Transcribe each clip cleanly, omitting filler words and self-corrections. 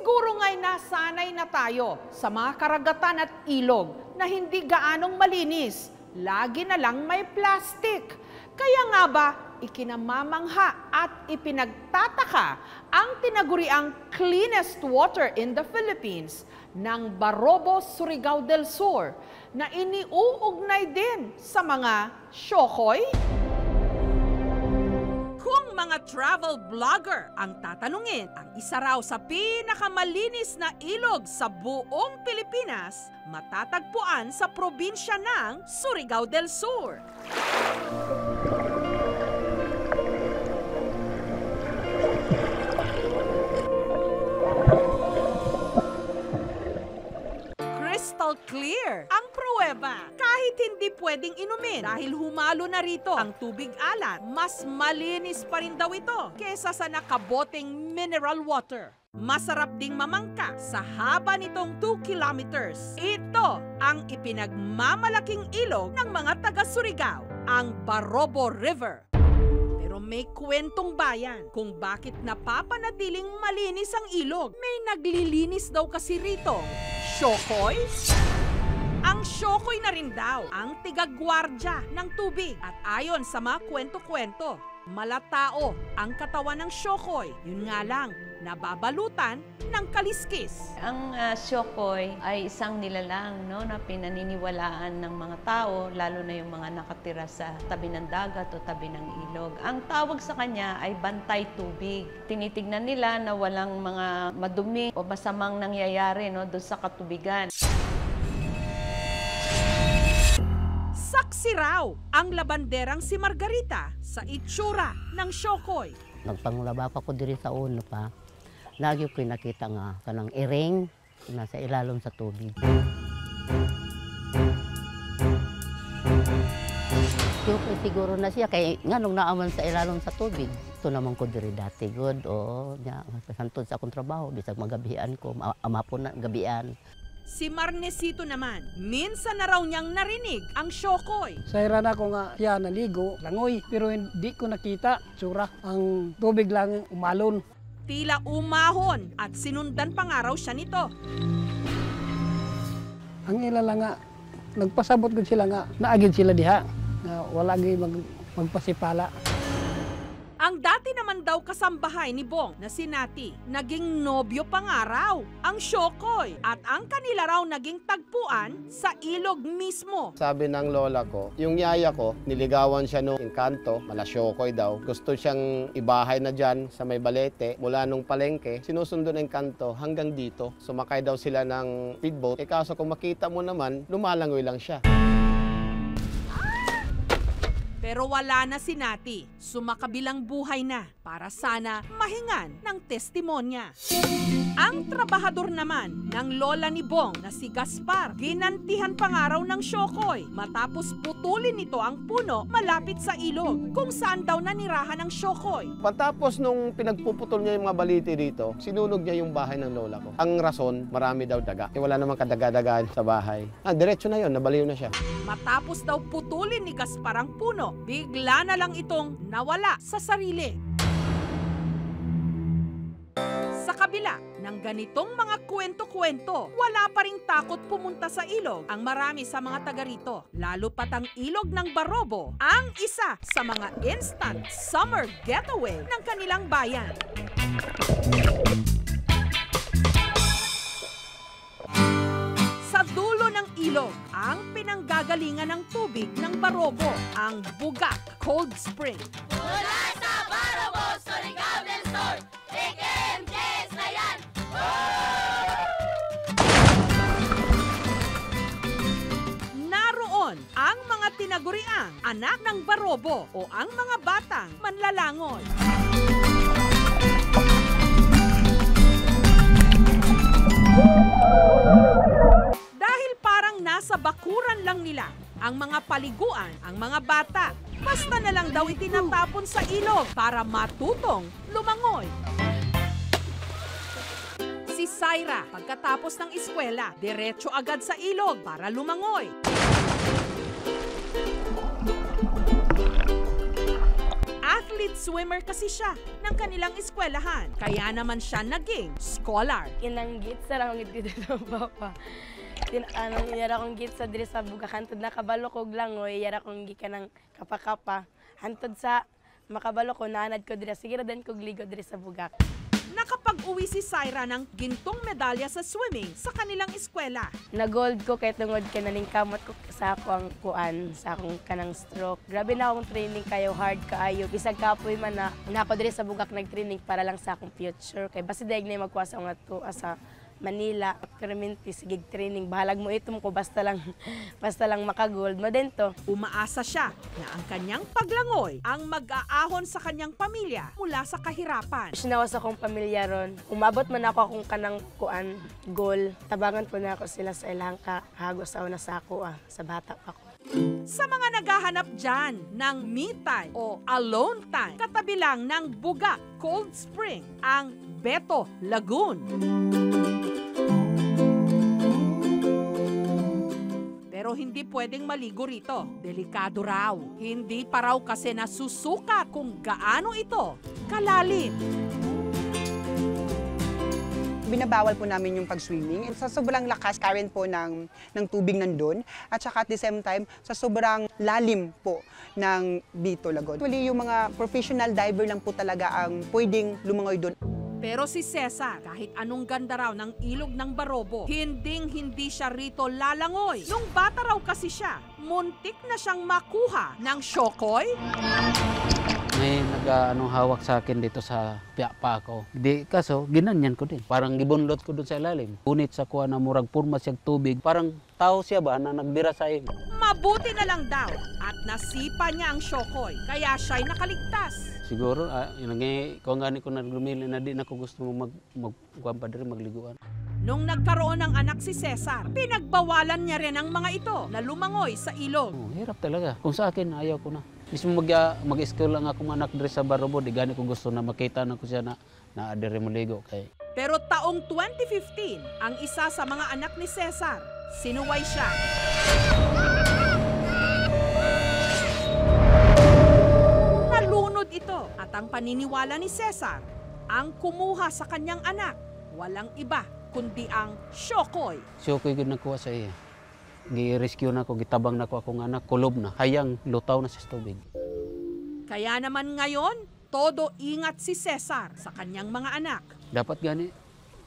Siguro nga'y nasanay na tayo sa mga karagatan at ilog na hindi gaanong malinis. Lagi na lang may plastic. Kaya nga ba, ikinamamangha at ipinagtataka ang tinaguriang cleanest water in the Philippines ng Barobo, Surigao del Sur na iniuugnay din sa mga syokoy? Kung mga travel vlogger ang tatanungin, ang isa raw sa pinakamalinis na ilog sa buong Pilipinas, matatagpuan sa probinsya ng Surigao del Sur. Crystal clear ang pruweba. Kahit hindi pwedeng inumin dahil humalo na rito ang tubig alat, mas malinis pa rin daw ito kesa sa nakaboteng mineral water. Masarap ding mamangka sa haba nitong 2 kilometers. Ito ang ipinagmamalaking ilog ng mga taga Surigao, ang Barobo River. Pero may kwentong bayan kung bakit napapanatiling malinis ang ilog. May naglilinis daw kasi rito. Syokoy? Ang syokoy na rin daw ang tigagwardya ng tubig. At ayon sa mga kwento-kwento, malatao ang katawan ng syokoy. Yun nga lang, nababalutan ng kaliskis. Ang syokoy ay isang nilalang na pinaniniwalaan ng mga tao, lalo na yung mga nakatira sa tabi ng dagat o tabi ng ilog. Ang tawag sa kanya ay bantay tubig. Tinitignan nila na walang mga madumi o masamang nangyayari doon sa katubigan. Saksi raw ang labanderang si Margarita sa itsura ng syokoy. Nagpangulaba pa ko diri sa uno pa. Lagi ko nakita nga kanang iring nasa ilalom sa tubig. Siguro na siya kay nga nung naaman sa ilalom sa tubig. Ito naman ko diri dati good o nya santod sa akong trabaho bisag magabihan ko amapon na gabian. Si Marnesito naman, minsan na raw niyang narinig ang syokoy. Sayran ako nga siya naligo, langoy, pero hindi ko nakita tsura. Ang tubig lang umalon. Tila umahon at sinundan pa nga raw siya nito. Ang ila lang nga, nagpasabot ko sila nga, naagid sila diha. Na wala gi magpasipala. Ang dati naman daw kasambahay ni Bong na si Nati, naging nobyo pa nga raw ang syokoy at ang kanila raw naging tagpuan sa ilog mismo. Sabi ng lola ko, yung yaya ko, niligawan siya nung Encanto, mala syokoy daw. Gusto siyang ibahay na dyan sa may Balete, mula nung palengke, sinusundo ng Encanto hanggang dito. Sumakay daw sila ng speedboat, kaso kung makita mo naman, lumalangoy lang siya. Pero wala na si Nati, sumakabilang buhay na para sana mahingan ng testimonya. Ang trabahador naman ng lola ni Bong na si Gaspar, ginantihan pa nga raw ng syokoy matapos putulin nito ang puno malapit sa ilog kung saan daw nanirahan ng syokoy. Pagtapos nung pinagpuputol niya yung mga baliti dito, sinunog niya yung bahay ng lola ko. Ang rason, marami daw daga. Wala namang kadaga-dagaan sa bahay. Diretso na yun, nabaliw na siya. Matapos daw putulin ni Gaspar ang puno, bigla na lang itong nawala sa sarili. Sa kabila ng ganitong mga kwento-kwento, wala pa ring takot pumunta sa ilog ang marami sa mga taga rito. Lalo pat ang ilog ng Barobo, ang isa sa mga instant summer getaway ng kanilang bayan. Sa dulo ng ilog, ang pinanggagalingan ng tubig ng Barobo, ang Bugak Cold Spring. Mula sa Barobo, Surigao del Sur, TKMJS na yan! Naroon ang mga tinaguriang anak ng Barobo o ang mga batang manlalangoy. Dahil parang nasa bakuran lang nila ang mga paliguan, ang mga bata, basta na lang daw itinatapon sa ilog para matutong lumangoy. Si Syra, pagkatapos ng eskwela, diretso agad sa ilog para lumangoy. Athlete swimmer kasi siya ng kanilang eskwelahan. Kaya naman siya naging scholar. Inanggit sa rangit dito sa papa. Yara kong git sa diri sa bugak hantod na kabalo ko langoy, yara kong gika ng kapakapa. Hantod sa makabalo ko naanad ko diri sige ra den ko gligo diri sa bugak. Nakapag-uwi si Syra ng gintong medalya sa swimming sa kanilang eskwela. Na-gold ko kay tungod kay naning kamot ko sa akong kuan, sa akong kanang stroke. Grabe na akong training kayo, hard kaayo. Bisag kapoy man na ako diri sa bugak nag-training para lang sa akong future. Kay basi daig na magkuha sa to sa Manila, permanente sigig training. Bahalag mo itom ko basta lang maka-gold mo din to. Umaasa siya na ang kanyang paglangoy ang mag-aahon sa kanyang pamilya mula sa kahirapan. Sinawas akong pamilya ron. Umabot man ako akong kanang kuan, goal. Tabangan ko na ako sila sa ilang kahagos na sa ako sa bata pa ko. Sa mga naghahanap dyan ng me time o alone time, katabi lang ng Bugak Cold Spring ang Beto Lagoon. Pero hindi pwedeng maligo rito. Delikado raw. Hindi pa raw kasi nasusukat kung gaano ito kalalim. Binabawal po namin yung pag-swimming. Sa sobrang lakas current po ng tubig nandun. At saka at the same time, sa sobrang lalim po ng Bito Lagoon. Actually, yung mga professional diver lang po talaga ang pwedeng lumangoy doon. Pero si Cesar, kahit anong ganda raw ng ilog ng Barobo, hindi siya rito lalangoy. Nung bata raw kasi siya, muntik na siyang makuha ng syokoy. May hawak sa akin dito sa piyapa ko. Di kaso, ginanyan ko din. Parang gibundot ko dun sa ilalim. Punit sa kuha na murag purma siyang tubig. Parang tao siya ba na nagdira sa iyo. Mabuti na lang daw at nasipa niya ang syokoy, kaya siya'y nakaligtas. Siguro, kung gani ko naglumili na din ako gusto mo magliguan. Nung nagkaroon ng anak si Cesar, pinagbawalan niya rin ang mga ito na lumangoy sa ilog. Hirap talaga. Kung sa akin, ayaw ko na. Mismo mag-school lang akong anak diri sa Barobo, di gani ko gusto na makita na ko siya na adire maligo kay. Pero taong 2015, ang isa sa mga anak ni Cesar, sinuway siya. Nalunod ito at ang paniniwala ni Cesar, ang kumuha sa kanyang anak, walang iba kundi ang syokoy. Syokoy gud nakuha sa iya. Gi-rescue na ko, gitabang na ko akong anak, kulob na, hayang lutaw na sa tubig. Kaya naman ngayon, todo ingat si Cesar sa kanyang mga anak. Dapat gani,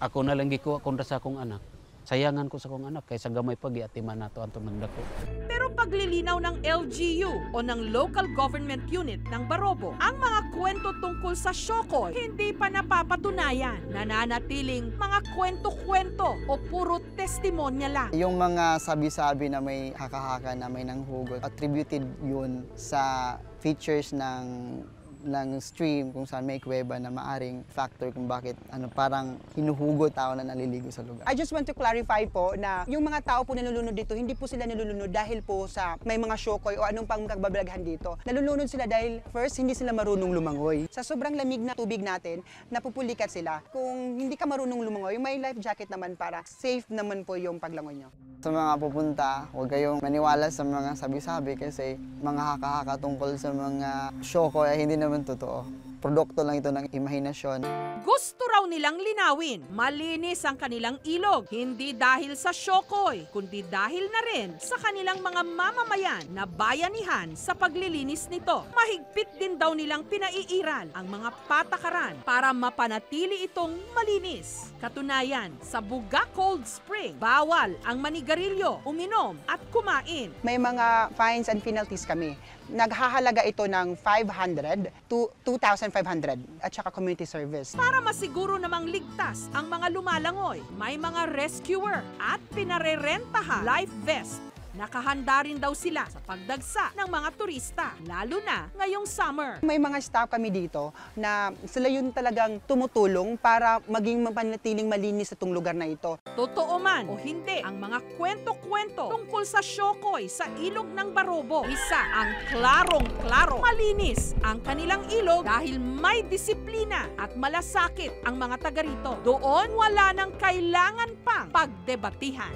ako na lang gikuha kontra sa akong anak. Sayangan ko sa akong anak, kaysa gamay pag iatiman nato antong nagdako. Pero paglilinaw ng LGU o ng Local Government Unit ng Barobo, ang mga kwento tungkol sa syokoy hindi pa napapatunayan. Nananatiling mga kwento-kwento o puro testimonya lang. Yung mga sabi-sabi na may haka-haka na may nanghugot, attributed yun sa features ng stream kung saan may kuweba na maaring factor kung bakit parang hinuhugot tao na naliligo sa lugar. I just want to clarify po na yung mga tao po na nalulunod dito, hindi po sila nalulunod dahil po sa may mga syokoy o anong pang kababalaghan dito. Nalulunod sila dahil first, hindi sila marunong lumangoy. Sa sobrang lamig na tubig natin, napupulikat sila. Kung hindi ka marunong lumangoy, may life jacket naman para safe naman po yung paglangoy nyo. Sa mga pupunta, huwag kayong maniwala sa mga sabi-sabi kasi mga haka-haka tungkol sa mga syokoy ay hindi naman totoo. Produkto lang ito ng imahinasyon. Gusto raw nilang linawin, malinis ang kanilang ilog, hindi dahil sa syokoy, kundi dahil na rin sa kanilang mga mamamayan na bayanihan sa paglilinis nito. Mahigpit din daw nilang pinaiiral ang mga patakaran para mapanatili itong malinis. Katunayan, sa Bugak Cold Spring, bawal ang manigarilyo, uminom at kumain. May mga fines and penalties kami. Naghahalaga ito ng 500 to 2,500 at saka community service. Para masiguro namang ligtas ang mga lumalangoy, may mga rescuer at pinarerentahan life vest. Nakahanda rin daw sila sa pagdagsa ng mga turista, lalo na ngayong summer. May mga staff kami dito na sila yun talagang tumutulong para maging mapanatiling malinis itong lugar na ito. Totoo man o hindi ang mga kwento-kwento tungkol sa syokoy sa ilog ng Barobo, isa ang klarong-klaro, malinis ang kanilang ilog dahil may disiplina at malasakit ang mga taga rito. Doon wala nang kailangan pang pagdebatihan.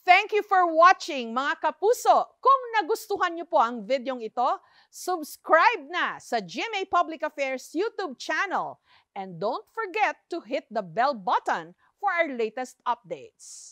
Thank Thank you for watching, mga kapuso. Kung nagustuhan niyo po ang videong ito, subscribe na sa GMA Public Affairs YouTube channel. And don't forget to hit the bell button for our latest updates.